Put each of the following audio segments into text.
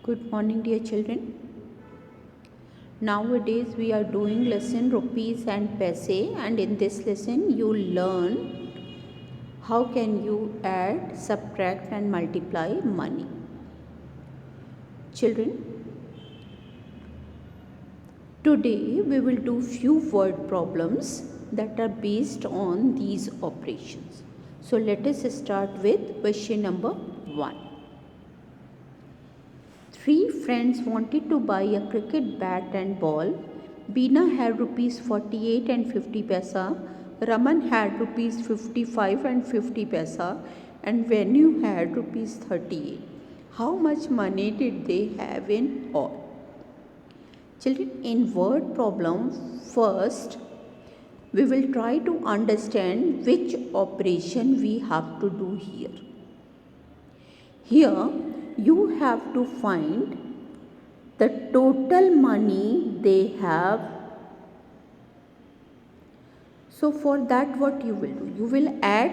Good morning, dear children. Nowadays we are doing lesson rupees and paise, and in this lesson you learn how can you add, subtract and multiply money. Children, today we will do few word problems that are based on these operations. So let us start with question number 1. Three friends wanted to buy a cricket bat and ball. Beena had rupees 48 and 50 paisa. Raman had rupees 55 and 50 paisa. And Venu had rupees 38. How much money did they have in all? Children, in word problem, first we will try to understand which operation we have to do here. Here you have to find the total money they have. So for that, what you will do? You will add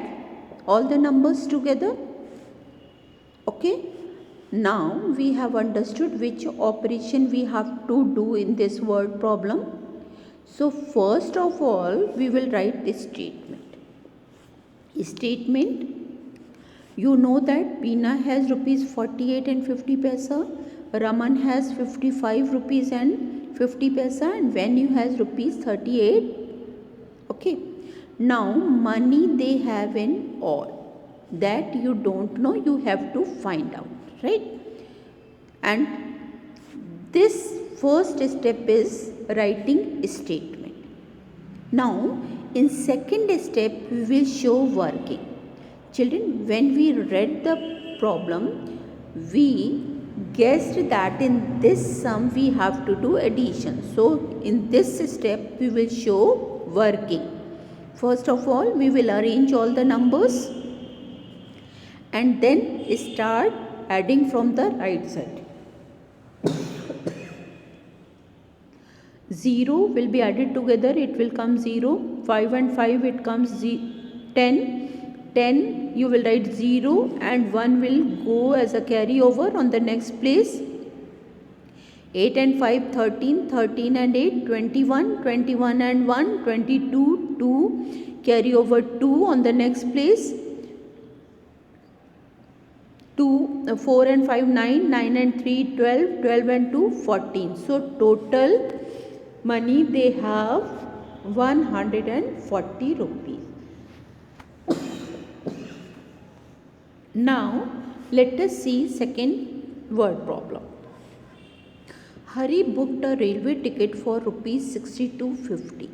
all the numbers together. Okay. Now we have understood which operation we have to do in this word problem. So first of all, we will write this statement. You know that Beena has rupees 48 and 50 paisa, Raman has 55 rupees and 50 paisa, and Venu has rupees 38. Okay. Now money they have in all. That you don't know, you have to find out, right? And this first step is writing statement. Now in second step we will show working. Children, when we read the problem, we guessed that in this sum we have to do addition. So in this step we will show working. First of all, we will arrange all the numbers and then start adding from the right side. 0 will be added together, it will come 0. 5 and 5, it comes 10. 10 you will write 0 and 1 will go as a carryover on the next place. 8 and 5, 13, 13 and 8, 21, 21 and 1, 22, 2, carry over 2 on the next place. 2, 4 and 5, 9, 9 and 3, 12, 12 and 2, 14. So total money they have 140 rupees. Now let us see second word problem. Hari booked a railway ticket for rupees 62.50.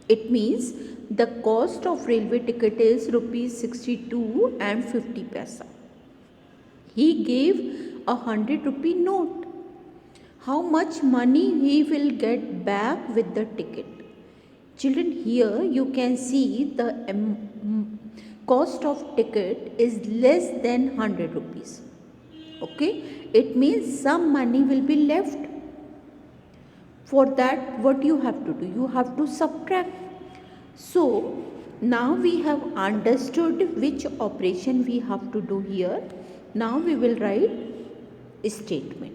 It means the cost of railway ticket is rupees 62 and 50 paisa. He gave a 100 rupee note. How much money he will get back with the ticket? Children, here you can see the cost of ticket is less than 100 rupees. Okay, it means some money will be left. For that, what you have to do? You have to subtract. So now we have understood which operation we have to do here. Now we will write a statement.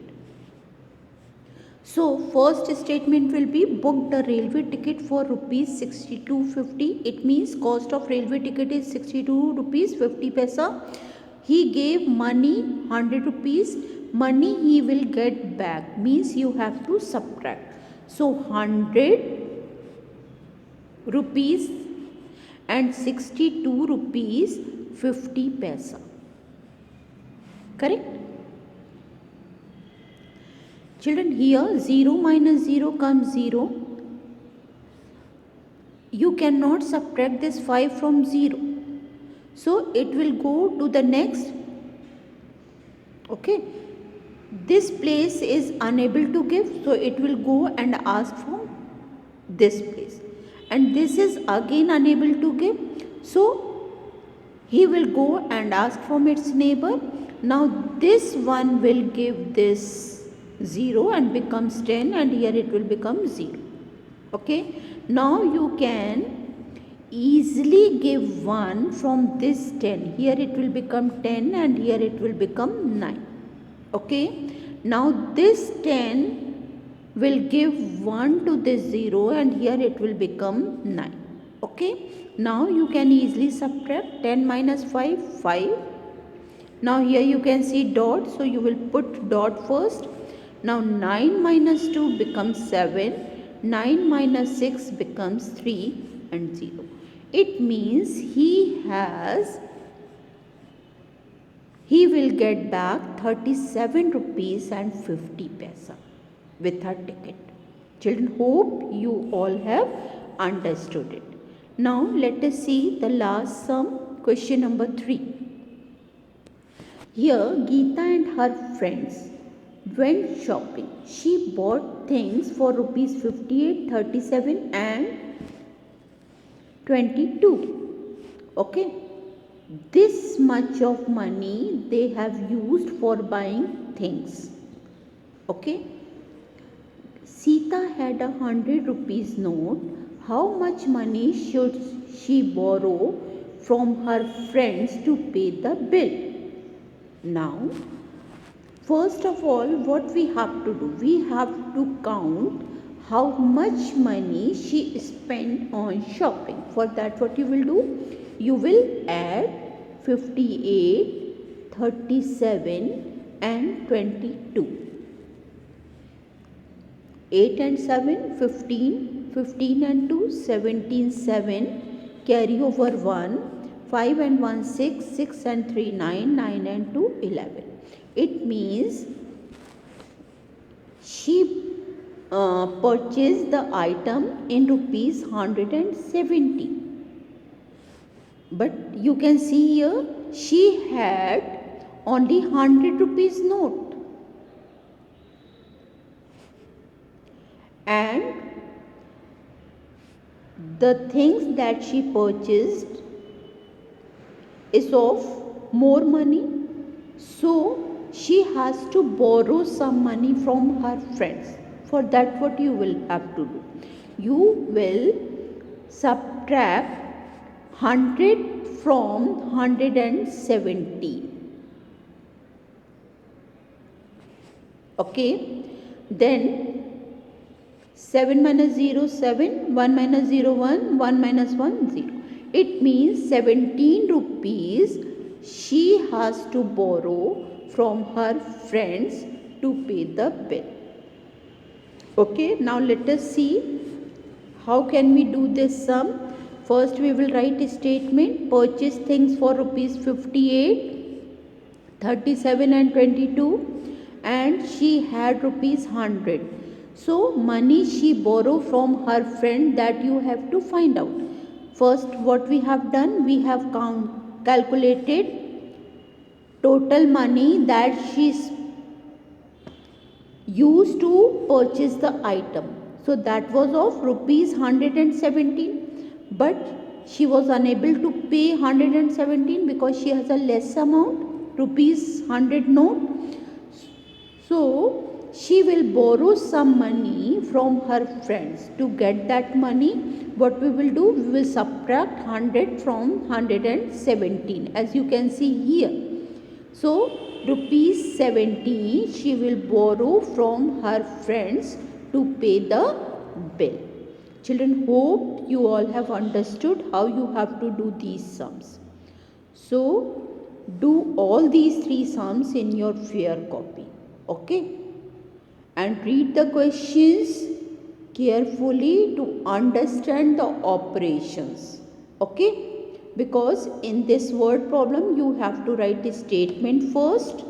So first statement will be booked the railway ticket for rupees 62.50. It means cost of railway ticket is 62 rupees 50 paisa. He gave money 100 rupees. Money he will get back means you have to subtract. So 100 rupees and 62 rupees 50 paisa. Correct? Children, here 0 minus 0 comes 0. You cannot subtract this 5 from 0. So it will go to the next. Okay. This place is unable to give. So it will go and ask from this place. And this is again unable to give. So he will go and ask from its neighbor. Now this one will give this 0 and becomes 10, and here it will become 0. Okay. Now you can easily give 1 from this 10. Here it will become 10 and here it will become 9. Okay. Now this 10 will give 1 to this 0 and here it will become 9. Okay. Now you can easily subtract 10 minus 5, 5. Now here you can see dot, so you will put dot first. Now 9 minus 2 becomes 7, 9 minus 6 becomes 3 and 0. It means he will get back 37 rupees and 50 paisa with her ticket. Children, hope you all have understood it. Now let us see the last sum, question number 3. Here Geeta and her friends went shopping. She bought things for rupees 58, 37 and 22. Okay. This much of money they have used for buying things. Okay. Sita had 100 rupees note. How much money should she borrow from her friends to pay the bill? Now, first of all, what we have to do? We have to count how much money she spent on shopping. For that, what you will do? You will add 58, 37 and 22. 8 and 7, 15, 15 and 2, 17, 7, carry over 1, 5 and 1, 6, 6 and 3, 9, 9 and 2, 11. It means she purchased the item in rupees 170. But you can see here she had only 100 rupees note. And the things that she purchased is of more money. So she has to borrow some money from her friends. For that, what you will have to do? You will subtract 100 from 170. Okay. Then 7 minus 0, 7, 1 minus 0, 1, 1 minus 1, 0. It means 17 rupees she has to borrow from her friends to pay the bill. Okay, now let us see how can we do this sum. First we will write a statement, purchase things for rupees 58, 37 and 22 and she had rupees 100. So money she borrowed from her friend, that you have to find out. First what we have done, we have calculated total money that she used to purchase the item. So that was of rupees 117. But she was unable to pay 117 because she has a less amount, rupees 100 note. So she will borrow some money from her friends. To get that money, what we will do? We will subtract 100 from 117, as you can see here. So rupees 17 she will borrow from her friends to pay the bill. Children, hope you all have understood how you have to do these sums. So do all these 3 sums in your fair copy. Okay. And read the questions carefully to understand the operations. Okay. Because in this word problem you have to write a statement first.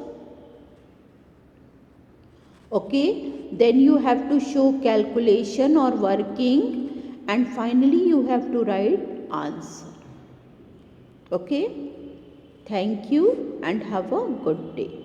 Okay. Then you have to show calculation or working. And finally you have to write answer. Okay. Thank you and have a good day.